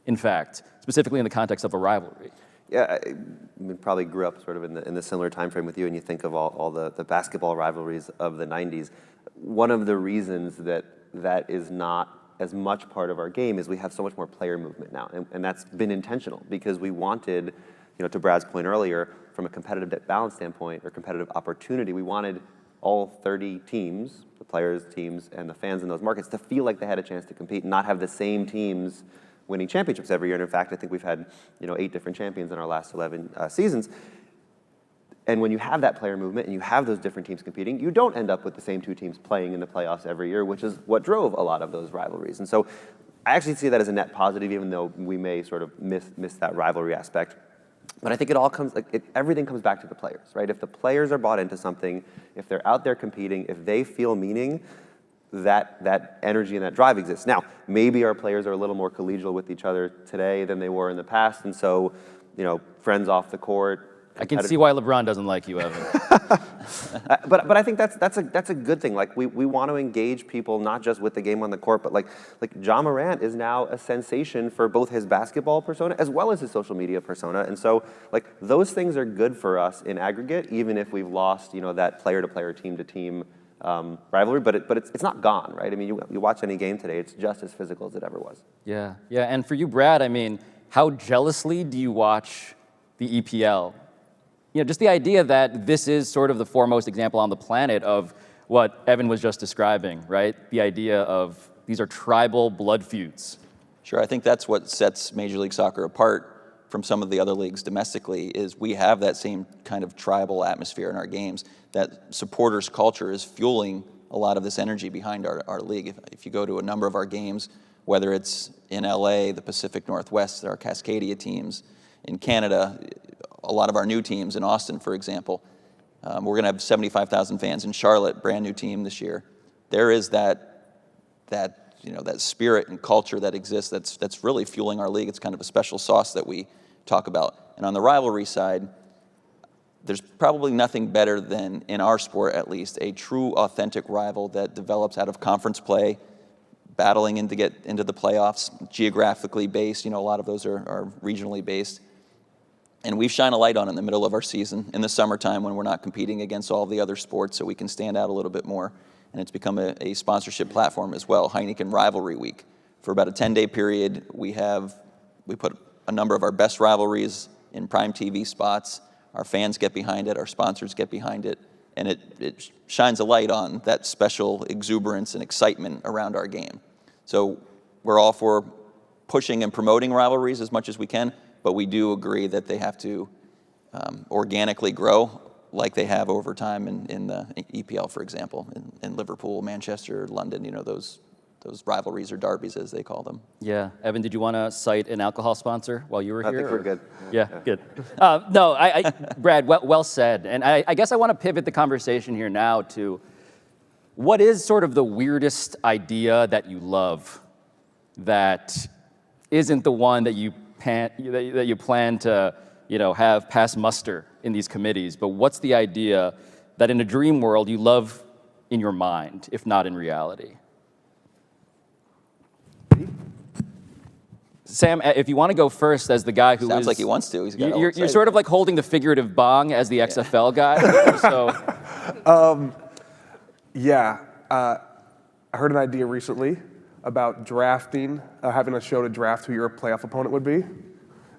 in fact, specifically in the context of a rivalry? Yeah, I probably grew up sort of in the similar time frame with you, and you think of all the basketball rivalries of the 90s. One of the reasons that is not as much part of our game is we have so much more player movement now, and that's been intentional because we wanted, to Brad's point earlier, from a competitive balance standpoint or competitive opportunity, we wanted all 30 teams, the players, teams, and the fans in those markets to feel like they had a chance to compete and not have the same teams winning championships every year. And in fact, I think we've had 8 different champions in our last 11 seasons. And when you have that player movement and you have those different teams competing, you don't end up with the same 2 teams playing in the playoffs every year, which is what drove a lot of those rivalries. And so I actually see that as a net positive, even though we may sort of miss that rivalry aspect. But I think it all comes, everything comes back to the players, right? If the players are bought into something, if they're out there competing, if they feel meaning, that energy and that drive exists. Now, maybe our players are a little more collegial with each other today than they were in the past, and so, friends off the court. I can see why LeBron doesn't like you, Evan. But I think that's a good thing. Like we want to engage people not just with the game on the court, but like Ja Morant is now a sensation for both his basketball persona as well as his social media persona, and so those things are good for us in aggregate, even if we've lost that player to player, team to team rivalry. But it's not gone, right? I mean, you watch any game today, it's just as physical as it ever was. Yeah. And for you, Brad, I mean, how jealously do you watch the EPL? Just the idea that this is sort of the foremost example on the planet of what Evan was just describing, right? The idea of these are tribal blood feuds. Sure, I think that's what sets Major League Soccer apart from some of the other leagues domestically is we have that same kind of tribal atmosphere in our games. That supporters' culture is fueling a lot of this energy behind our league. If you go to a number of our games, whether it's in LA, the Pacific Northwest, our Cascadia teams, in Canada, a lot of our new teams in Austin, for example. We're going to have 75,000 fans in Charlotte, brand new team this year. There is that spirit and culture that exists that's really fueling our league. It's kind of a special sauce that we talk about. And on the rivalry side, there's probably nothing better than, in our sport at least, a true, authentic rival that develops out of conference play, battling to get into the playoffs, geographically based. A lot of those are regionally based. And we've shined a light on it in the middle of our season, in the summertime when we're not competing against all the other sports, so we can stand out a little bit more. And it's become a sponsorship platform as well, Heineken Rivalry Week. For about a 10-day period, we put a number of our best rivalries in prime TV spots. Our fans get behind it, our sponsors get behind it, and it shines a light on that special exuberance and excitement around our game. So we're all for pushing and promoting rivalries as much as we can, but we do agree that they have to organically grow like they have over time in the EPL, for example, in Liverpool, Manchester, London, those rivalries or derbies, as they call them. Yeah. Evan, did you want to cite an alcohol sponsor while you were here? I think we're good. Yeah, good. No, Brad, well said. And I guess I want to pivot the conversation here now to what is sort of the weirdest idea that you love that isn't the one that you plan to have pass muster in these committees, but what's the idea that in a dream world you love in your mind, if not in reality? Sam, if you want to go first as the guy who Sounds like he wants to. He's got you're sort of like holding the figurative bong as the XFL guy. So Yeah, I heard an idea recently about drafting, having a show to draft who your playoff opponent would be.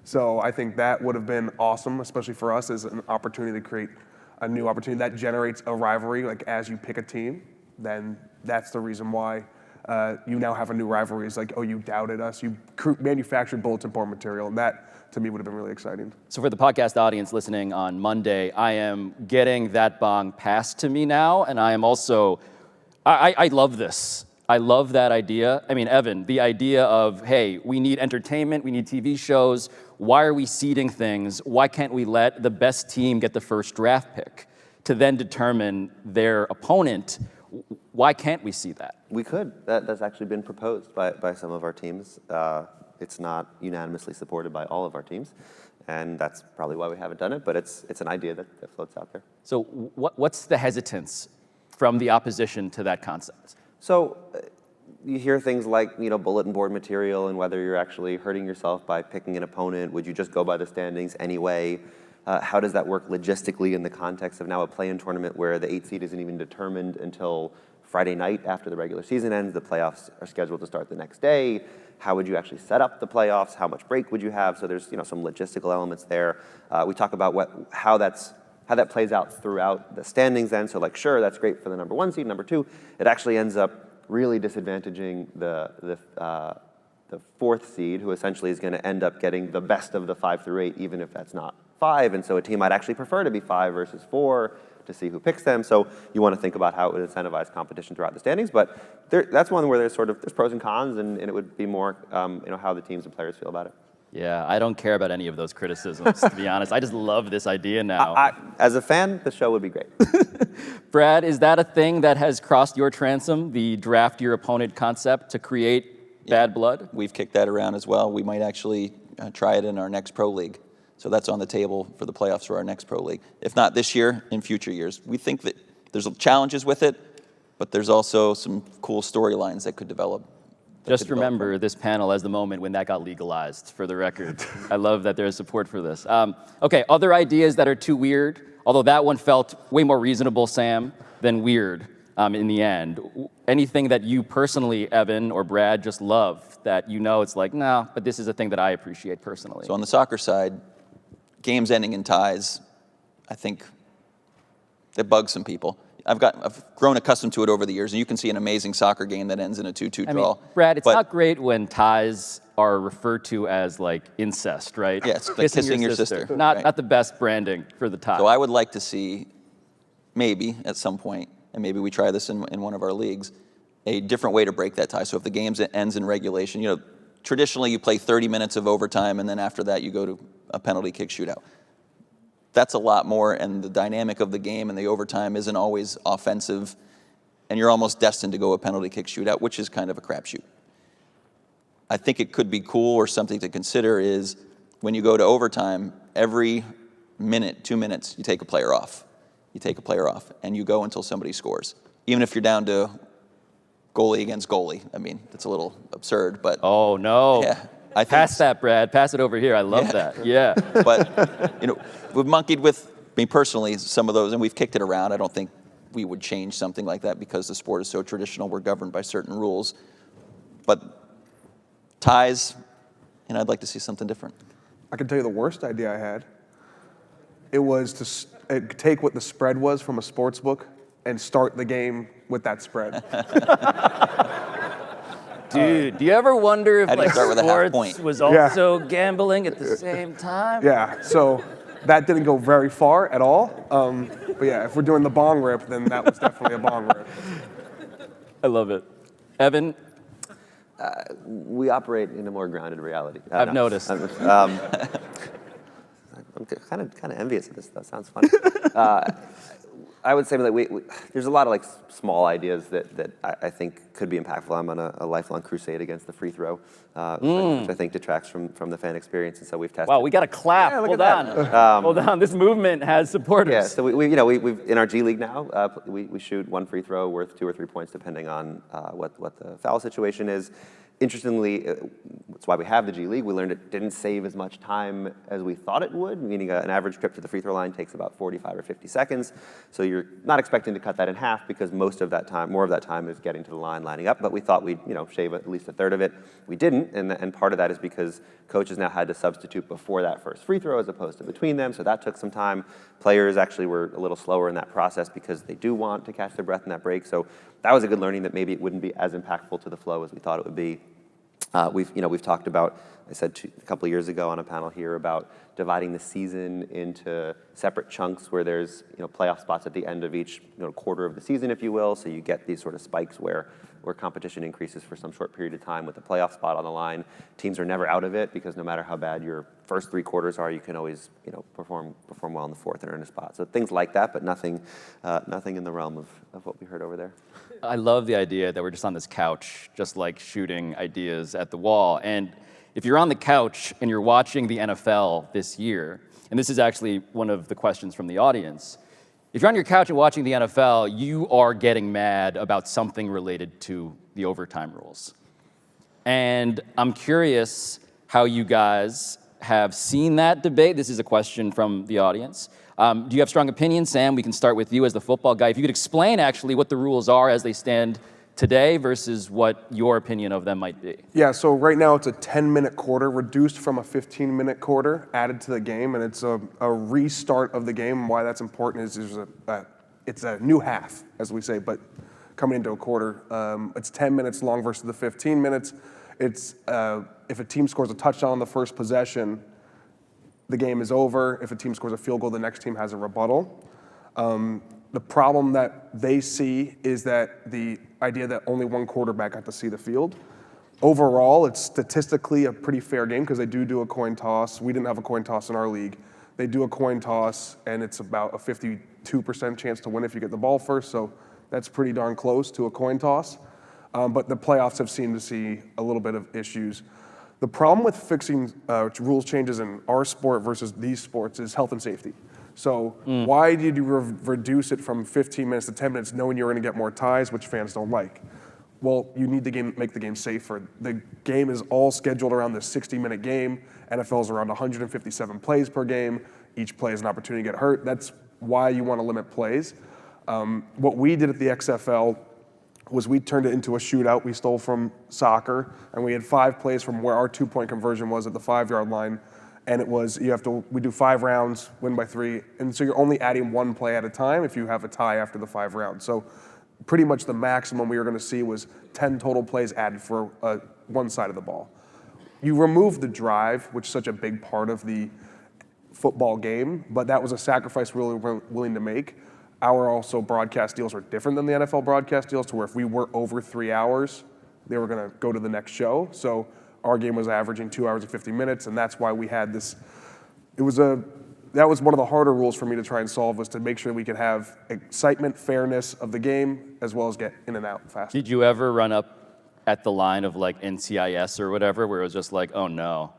So I think that would have been awesome, especially for us as an opportunity to create a new opportunity that generates a rivalry. Like as you pick a team, then that's the reason why you now have a new rivalry. It's like, oh, you doubted us. You manufactured bulletin board material, and that to me would have been really exciting. So for the podcast audience listening on Monday, I am getting that bong passed to me now, and I am also, I love this. I love that idea. I mean, Evan, the idea of, hey, we need entertainment, we need TV shows. Why are we seeding things? Why can't we let the best team get the first draft pick to then determine their opponent? Why can't we see that? We could. That's actually been proposed by some of our teams. It's not unanimously supported by all of our teams, and that's probably why we haven't done it, but it's an idea that floats out there. So what's the hesitance from the opposition to that concept? So you hear things like, bulletin board material and whether you're actually hurting yourself by picking an opponent. Would you just go by the standings anyway? How does that work logistically in the context of now a play-in tournament where the 8th seed isn't even determined until Friday night after the regular season ends? The playoffs are scheduled to start the next day. How would you actually set up the playoffs? How much break would you have? So there's some logistical elements there. We talk about how that plays out throughout the standings then. So like, sure, that's great for the number 1 seed, number 2. It actually ends up really disadvantaging the 4th seed, who essentially is going to end up getting the best of the 5 through 8, even if that's not 5. And so a team might actually prefer to be 5 versus 4 to see who picks them. So you want to think about how it would incentivize competition throughout the standings. But that's one where there's pros and cons, and it would be more how the teams and players feel about it. Yeah, I don't care about any of those criticisms, to be honest. I just love this idea now. As a fan, the show would be great. Brad, is that a thing that has crossed your transom, the draft your opponent concept to create bad blood? We've kicked that around as well. We might actually try it in our next pro league. So that's on the table for the playoffs for our next pro league. If not this year, in future years. We think that there's challenges with it, but there's also some cool storylines that could develop. Just remember this panel as the moment when that got legalized, for the record. I love that there's support for this. Okay, other ideas that are too weird, although that one felt way more reasonable, Sam, than weird in the end. Anything that you personally, Evan or Brad, just love that it's like, no, but this is a thing that I appreciate personally. So on the soccer side, games ending in ties, I think that bugs some people. I've grown accustomed to it over the years, and you can see an amazing soccer game that ends in a 2-2 draw. Brad, it's not great when ties are referred to as like incest, right? Yeah, it's like kissing your sister. Not the best branding for the tie. So I would like to see, maybe at some point, and maybe we try this in one of our leagues, a different way to break that tie. So if the game ends in regulation, traditionally you play 30 minutes of overtime, and then after that you go to a penalty kick shootout. That's a lot more, and the dynamic of the game and the overtime isn't always offensive, and you're almost destined to go a penalty kick shootout, which is kind of a crapshoot. I think it could be cool, or something to consider is when you go to overtime, every minute, 2 minutes, you take a player off. You take a player off, and you go until somebody scores. Even if you're down to goalie against goalie. I mean, that's a little absurd, but... Oh, no. Yeah. Pass that, Brad. Pass it over here. I love that. Yeah. But, we've monkeyed with, me personally, some of those, and we've kicked it around. I don't think we would change something like that because the sport is so traditional. We're governed by certain rules. But ties, I'd like to see something different. I can tell you the worst idea I had. It was to take what the spread was from a sports book and start the game with that spread. Dude, do you ever wonder if sports was also gambling at the same time? Yeah, so that didn't go very far at all. But yeah, if we're doing the bong rip, then that was definitely a bong rip. I love it. Evan? We operate in a more grounded reality. I've noticed. I'm kind of envious of this. That sounds funny. I would say that there's a lot of small ideas that I think could be impactful. I'm on a lifelong crusade against the free throw, which I think detracts from the fan experience, and so we've tested. Wow, we got to clap. Yeah, Hold on. Hold on. This movement has supporters. Yeah, so we've in our G League now, we shoot one free throw worth 2 or 3 points depending on what the foul situation is. Interestingly, that's why we have the G League. We learned it didn't save as much time as we thought it would, meaning an average trip to the free throw line takes about 45 or 50 seconds. So you're not expecting to cut that in half because more of that time is getting to the line, lining up. But we thought we'd shave at least a third of it. We didn't, and part of that is because coaches now had to substitute before that first free throw as opposed to between them. So that took some time. Players actually were a little slower in that process because they do want to catch their breath in that break. So that was a good learning that maybe it wouldn't be as impactful to the flow as we thought it would be. We've talked about, I said a couple of years ago on a panel here about dividing the season into separate chunks where there's playoff spots at the end of each quarter of the season, if you will. So you get these sort of spikes where competition increases for some short period of time with the playoff spot on the line. Teams are never out of it because no matter how bad your first 3 quarters are, you can always perform well in the fourth and earn a spot. So things like that, but nothing in the realm of what we heard over there. I love the idea that we're just on this couch, just like shooting ideas at the wall. And if you're on the couch and you're watching the NFL this year, and this is actually one of the questions from the audience, if you're on your couch and watching the NFL, you are getting mad about something related to the overtime rules. And I'm curious how you guys have seen that debate. This is a question from the audience. Do you have strong opinions, Sam? We can start with you as the football guy. If you could explain actually what the rules are as they stand today versus what your opinion of them might be. Yeah, so right now it's a 10-minute quarter, reduced from a 15-minute quarter, added to the game, and it's a restart of the game. And why that's important is it's a new half, as we say, but coming into a quarter. It's 10 minutes long versus the 15 minutes. It's if a team scores a touchdown on the first possession, the game is over. If a team scores a field goal, the next team has a rebuttal. The problem that they see is that the idea that only one quarterback got to see the field. Overall, it's statistically a pretty fair game because they do a coin toss. We didn't have a coin toss in our league. They do a coin toss, and it's about a 52% chance to win if you get the ball first, so that's pretty darn close to a coin toss. But the playoffs have seemed to see a little bit of issues. The problem with fixing rules changes in our sport versus these sports is health and safety. So why did you reduce it from 15 minutes to 10 minutes knowing you're going to get more ties, which fans don't like? Well, you need to make the game safer. The game is all scheduled around this 60-minute game. NFL's around 157 plays per game. Each play is an opportunity to get hurt. That's why you want to limit plays. What we did at the XFL was we turned it into a shootout. We stole from soccer, and we had 5 plays from where our 2-point conversion was at the 5-yard line. And it was, we do 5 rounds, win by 3. And so you're only adding 1 play at a time if you have a tie after the 5 rounds. So pretty much the maximum we were going to see was 10 total plays added for one side of the ball. You remove the drive, which is such a big part of the football game, but that was a sacrifice we were willing to make. Our also broadcast deals are different than the NFL broadcast deals, to where if we were over 3 hours, they were going to go to the next show. So our game was averaging 2 hours and 50 minutes, and that's why we had this. That was one of the harder rules for me to try and solve, was to make sure we could have excitement, fairness of the game, as well as get in and out fast. Did you ever run up at the line of like NCIS or whatever, where it was just like, oh no,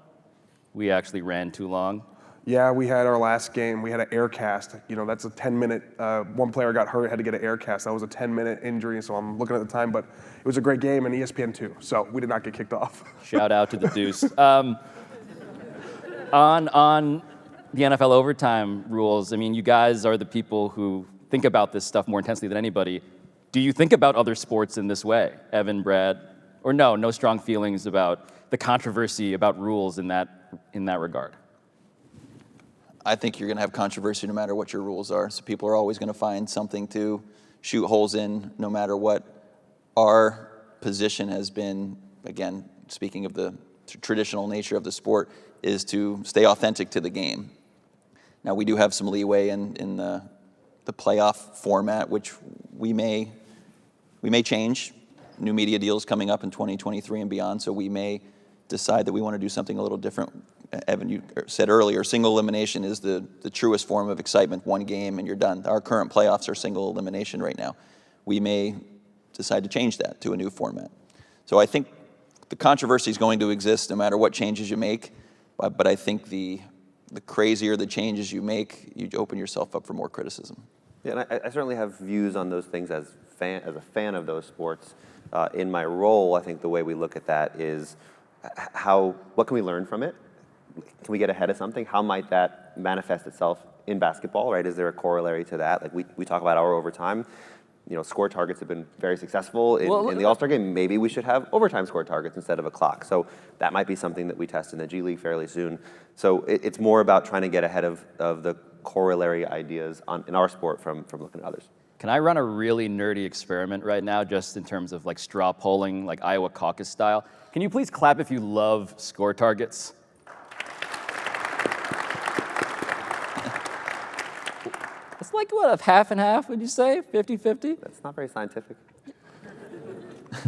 we actually ran too long? Yeah, we had our last game. We had an air cast. That's a 10-minute. One player got hurt, had to get an air cast. That was a 10-minute injury, so I'm looking at the time. But it was a great game, and ESPN2, so we did not get kicked off. Shout out to the Deuce. On the NFL overtime rules, I mean, you guys are the people who think about this stuff more intensely than anybody. Do you think about other sports in this way, Evan, Brad? Or no strong feelings about the controversy about rules in that regard? I think you're going to have controversy no matter what your rules are. So people are always going to find something to shoot holes in, no matter what. Our position has been, again, speaking of the traditional nature of the sport, is to stay authentic to the game. Now, we do have some leeway in the playoff format, which we may change. New media deals coming up in 2023 and beyond, so we may decide that we want to do something a little different. Evan, you said earlier, single elimination is the truest form of excitement. One game and you're done. Our current playoffs are single elimination right now. We may decide to change that to a new format. So I think the controversy is going to exist no matter what changes you make, but I think the crazier the changes you make, you open yourself up for more criticism. Yeah, and I certainly have views on those things as a fan of those sports. In my role, I think the way we look at that is what can we learn from it? Can we get ahead of something? How might that manifest itself in basketball, right? Is there a corollary to that? Like we talk about our overtime. Score targets have been very successful in the All-Star game. Maybe we should have overtime score targets instead of a clock. So that might be something that we test in the G League fairly soon. So it's more about trying to get ahead of the corollary ideas in our sport from looking at others. Can I run a really nerdy experiment right now, just in terms of like straw polling, like Iowa caucus style? Can you please clap if you love score targets? It's like, what, a half and half, would you say? 50-50? That's not very scientific.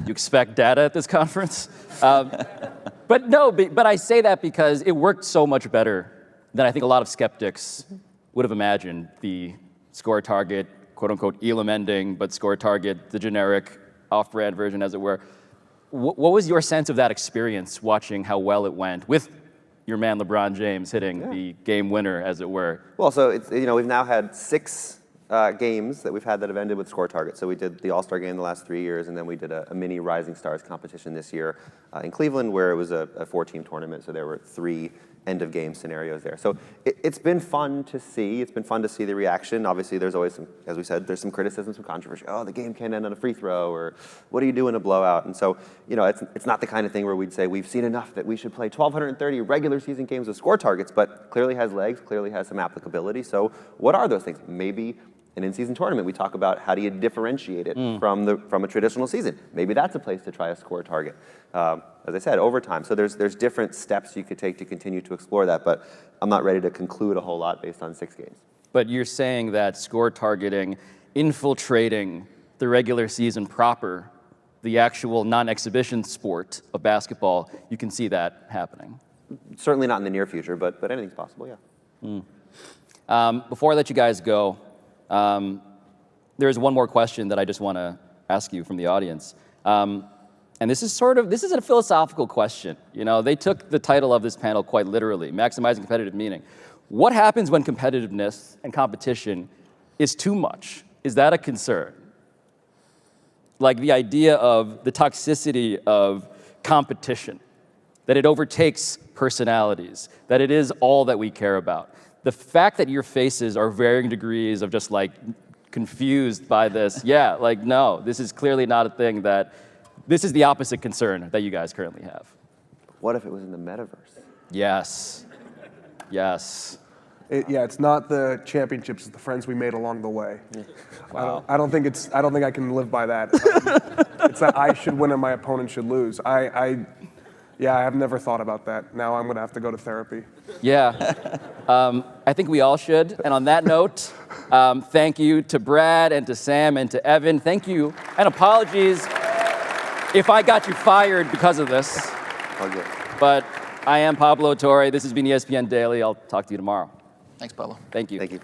You expect data at this conference? But I say that because it worked so much better than I think a lot of skeptics would have imagined. The score target, quote unquote, Elam ending, but score target, the generic off-brand version, as it were. What was your sense of that experience, watching how well it went with your man LeBron James hitting the game winner, as it were? Well, so it's, we've now had 6 games that we've had that have ended with score targets. So we did the All-Star game the last 3 years, and then we did a mini Rising Stars competition this year in Cleveland, where it was a 4-team tournament. So there were 3 end-of-game scenarios there. So it's been fun to see. It's been fun to see the reaction. Obviously, there's always some, as we said, there's some criticism, some controversy. Oh, the game can't end on a free throw, or what do you do in a blowout? And so, it's not the kind of thing where we'd say we've seen enough that we should play 1,230 regular season games with score targets, but clearly has legs, clearly has some applicability. So what are those things? Maybe an in-season tournament, we talk about how do you differentiate it from a traditional season. Maybe that's a place to try a score target. As I said, overtime. So there's different steps you could take to continue to explore that, but I'm not ready to conclude a whole lot based on 6 games. But you're saying that score targeting, infiltrating the regular season proper, the actual non-exhibition sport of basketball, you can see that happening? Certainly not in the near future, but anything's possible, yeah. Before I let you guys go, there's one more question that I just want to ask you from the audience. And this is a philosophical question. They took the title of this panel quite literally, maximizing competitive meaning. What happens when competitiveness and competition is too much? Is that a concern? Like the idea of the toxicity of competition, that it overtakes personalities, that it is all that we care about. The fact that your faces are varying degrees of just like confused by this, no, this is clearly not a thing this is the opposite concern that you guys currently have. What if it was in the metaverse? Yes. It's not the championships, it's the friends we made along the way. Wow. I don't think I can live by that. It's that I should win and my opponent should lose. I have never thought about that. Now I'm going to have to go to therapy. Yeah. I think we all should. And on that note, thank you to Brad and to Sam and to Evan. Thank you. And apologies if I got you fired because of this. All good. But I am Pablo Torre. This has been ESPN Daily. I'll talk to you tomorrow. Thanks, Pablo. Thank you. Thank you.